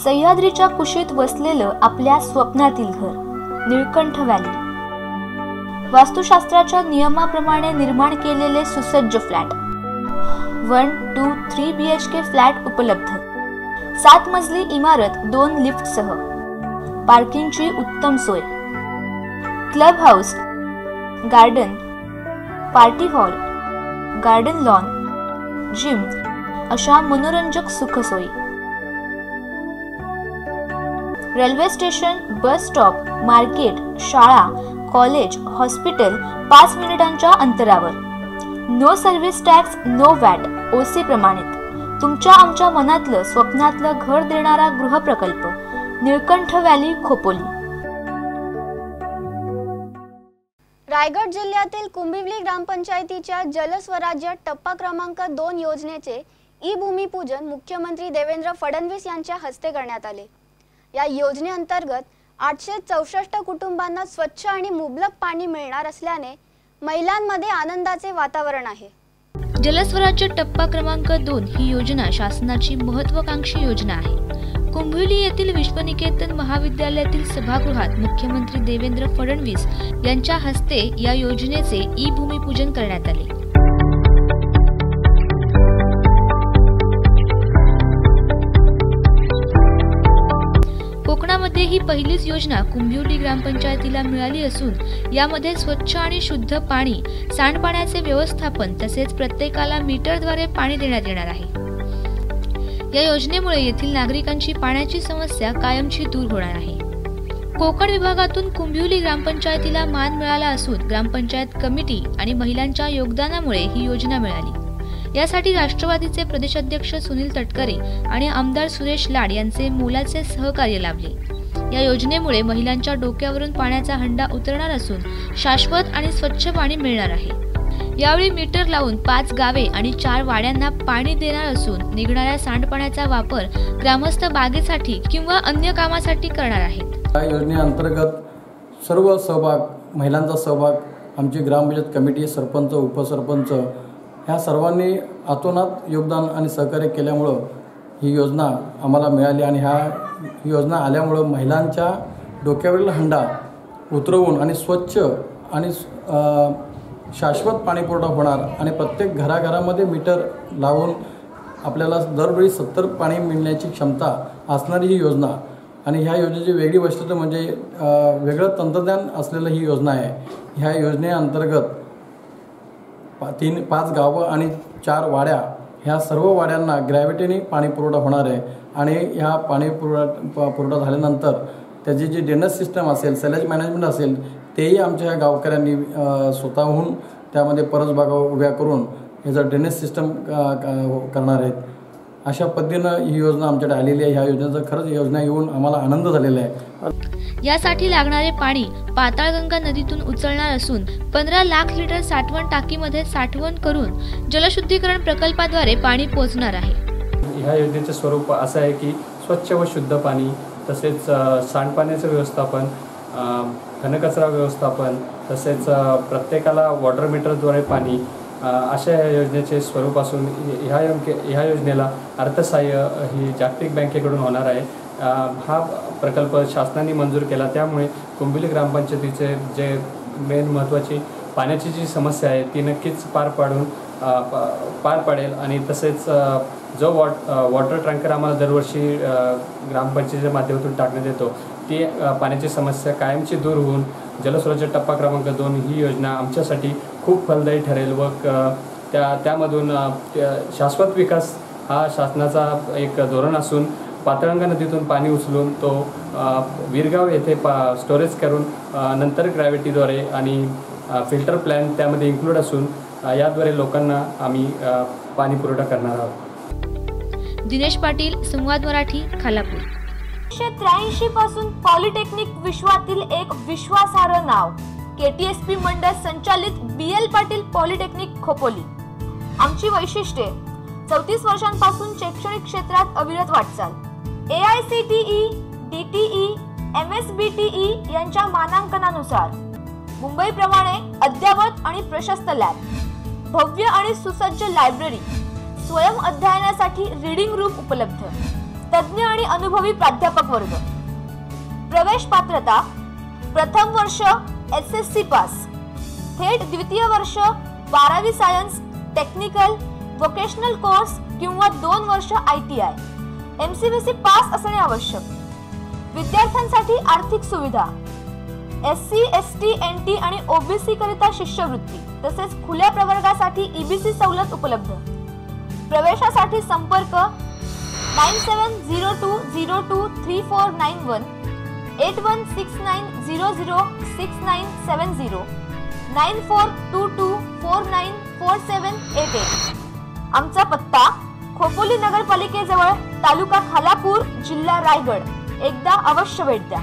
सह्याद्रीच्या कुशीत वसलेलं आपल्या स्वप्नातील घर निळकंठ व्हॅली। वास्तुशास्त्राच्या नियमाप्रमाणे निर्माण केलेले सुसज्ज फ्लॅट 1, 2, 3 BHK फ्लॅट उपलब्ध। 7 मजली इमारत 2 लिफ्टसह। पार्किंगची उत्तम सोय। Club house, garden, party hall, garden lawn, gym अशा मनोरंजक सुखसोयी। Railway station, bus stop, market, शाळा, कॉलेज, हॉस्पिटल 5 मिनिटांच्या अंतरावर। No service tax, no VAT, OC प्रमाणित। तुमच्या आमच्या मनातलं स्वप्नातलं घर देणारा गृहप्रकल्प निळकंठ व्हॅली, खोपोली। रायगड जिल्ह्यातील कुंभिवली ग्रामपंचायतीच्या जलस्वराज्य टप्पा क्रमांक 2 योजनेचे भूमिपूजन मुख्यमंत्री देवेंद्र फडणवीस यांच्या हस्ते करण्यात आले। या योजनेअंतर्गत 864 कुटुंबांना स्वच्छ आणि मुबलक पाणी मिळणार असल्याने महिलांमध्ये आनंदाचे वातावरण आहे। जलस्वराज्य टप्पा क्रमांक 2 ही योजना शासनाची महत्त्वाकांक्षी योजना आहे। कुंभिवली येथील विश्वनिकेतन महाविद्यालयातील सभागृहात मुख्यमंत्री देवेंद्र फडणवीस यांच्या हस्ते या योजनेचे भूमिपूजन करण्यात आले। कोकणामध्ये ही पहिलीच योजना कुंभिवली ग्रामपंचायतीला मिळाली असून यामध्ये स्वच्छ आणि शुद्ध पाणी, सांडपाण्याचे व्यवस्थापन तसेच प्रत्येकाला मीटरद्वारे पाणी देण्यात येणार आहे। या योजनेमुळे येथील नागरिकांची पाण्याची समस्या कायमची दूर होणार आहे। कोकण विभागातून कुंभिवली ग्रामपंचायतीला मान मिळाला असून ग्रामपंचायत कमिटी आणि महिलांच्या योगदानामुळे ही योजना मिळाली। यासाठी राष्ट्रवादीचे प्रदेशाध्यक्ष सुनील तटकरे आणि आमदार सुरेश लाड यांचे मोलाचे सहकार्य लाभले। या योजनेमुळे महिलांच्या डोक्यावरून पाण्याचा हंडा उतरणार असून शाश्वत आणि स्वच्छ पाणी मिळणार आहे। यावेळी मीटर लावून 5 गावे आणि 4 वाड्यांना पाणी देणार असून निघणाऱ्या सांडपाण्याचा वापर ग्रामस्थ बागेसाठी किंवा अन्य कामासाठी करणार आहेत। या योजनेअंतर्गत सर्व सहभाग, महिलांचा सहभाग, आमची ग्रामपंचायत कमिटी, सरपंच, उपसरपंच ह्या सर्वांनी अतोनात योगदान आणि सहकार्य केल्यामुळं ही योजना आम्हाला मिळाली आणि ही योजना आल्यामुळं महिलांच्या डोक्यावरील हंडा उतरवून आणि स्वच्छ आणि शाश्वत पाणीपुरवठा होणार आणि प्रत्येक घराघरामध्ये मीटर लावून आपल्याला दरवेळी 70 पाणी मिळण्याची क्षमता असणारी ही योजना। आणि ह्या योजनेची वेगळी वैशिष्ट्य म्हणजे वेगळं तंत्रज्ञान असलेलं ही योजना आहे। ह्या योजनेअंतर्गत 5 गावं आणि 4 वाड्या ह्या सर्व वाड्यांना ग्रॅव्हिटीने पाणी पुरवठा होणार आहे आणि ह्या पाणी पुरवठा झाल्यानंतर त्याची जी ड्रेनेज सिस्टम असेल, सॅलेज मॅनेजमेंट असेल, तेही आमच्या ह्या गावकऱ्यांनी स्वतःहून त्यामध्ये परसबागा उभ्या करून ह्याचं ड्रेनेज सिस्टम करणार आहेत। अशा पद्धतीनं ही योजना आमच्याकडे आलेली आहे। ह्या योजनेचा खरंच योजना येऊन आम्हाला आनंद झालेला आहे। यासाठी लागणारे पाणी पाताळगंगा नदीतून उचलणार असून 15 लाख लिटर साठवण टाकीमध्ये साठवण करून जलशुद्धीकरण प्रकल्पाद्वारे पाणी पोहोचणार आहे। ह्या योजनेचे स्वरूप असं आहे की स्वच्छ व शुद्ध पाणी, तसेच सांडपाण्याचं व्यवस्थापन, घनकचरा व्यवस्थापन, तसेच प्रत्येकाला वॉटर मीटरद्वारे पाणी, अशा या योजनेचे स्वरूप असून ह्या योजनेला अर्थसहाय्य ही जागतिक बँकेकडून होणार आहे। हा प्रकल्प शासनाने मंजूर केला, त्यामुळे कुंभिवली ग्रामपंचायतीचे जे मेन महत्त्वाची पाण्याची जी समस्या आहे ती नक्कीच पार पडेल आणि तसेच जो वॉटर टँकर आम्हाला दरवर्षी ग्रामपंचायतीच्या माध्यमातून टाकण्यात येतो ती पाण्याची समस्या कायमची दूर होऊन जलस्वराज्य टप्पा क्रमांक 2 ही योजना आमच्यासाठी खूप फलदायी ठरेल व त्यामधून शाश्वत विकास हा शासनाचा एक धोरण असून पाताळगंगा नदीतून पाणी उचलून तो वीरगाव येथे स्टोरेज करून नंतर ग्रॅव्हिटीद्वारे आणि फिल्टर प्लॅन त्यामध्ये इन्क्लूड असून याद्वारे लोकांना आम्ही पाणी पुरवठा करणार आहोत। दिनेश पाटील, संवाद मराठी, खालापूर। 1983 पासून पॉलिटेक्निक विश्वातील एक विश्वासार्ह नाव KTSP मंडळ संचालित BL पाटील पॉलिटेक्निक खोपोली। आमची वैशिष्ट्ये: 34 वर्षांपासून शैक्षणिक क्षेत्रात अविरत वाटचाल, AICTE, DTE, MSBTE यांच्या मानांकनानुसार मुंबईप्रमाणे अद्ययावत आणि प्रशस्त लॅब, भव्य आणि सुसज्ज लायब्ररी, स्वयं अध्ययनासाठी रीडिंग रूम उपलब्ध, तज्ञ आणि अनुभवी प्राध्यापक वर्ग। प्रवेश पात्रता प्रथम वर्ष SSC पास, थेट द्वितीय वर्ष 12वी सायन्स, टेक्निकल, वोकेशनल कोर्स किंवा 2 वर्ष ITI, MCVC पास असणे आवश्यक। विद्यार्थ्यांसाठी आर्थिक सुविधा SC, ST, NT आणि OBC करिता शिष्यवृत्ती तसेच खुल्या प्रवर्गासाठी EBC सवलत उपलब्ध। प्रवेशासाठी संपर्क 9702023491, 8169006970, 9422494788। आमचा पत्ता खोपोली नगरपालिकेजवळ, तालुका खालापूर, जिल्हा रायगड। एकदा अवश्य भेट द्या।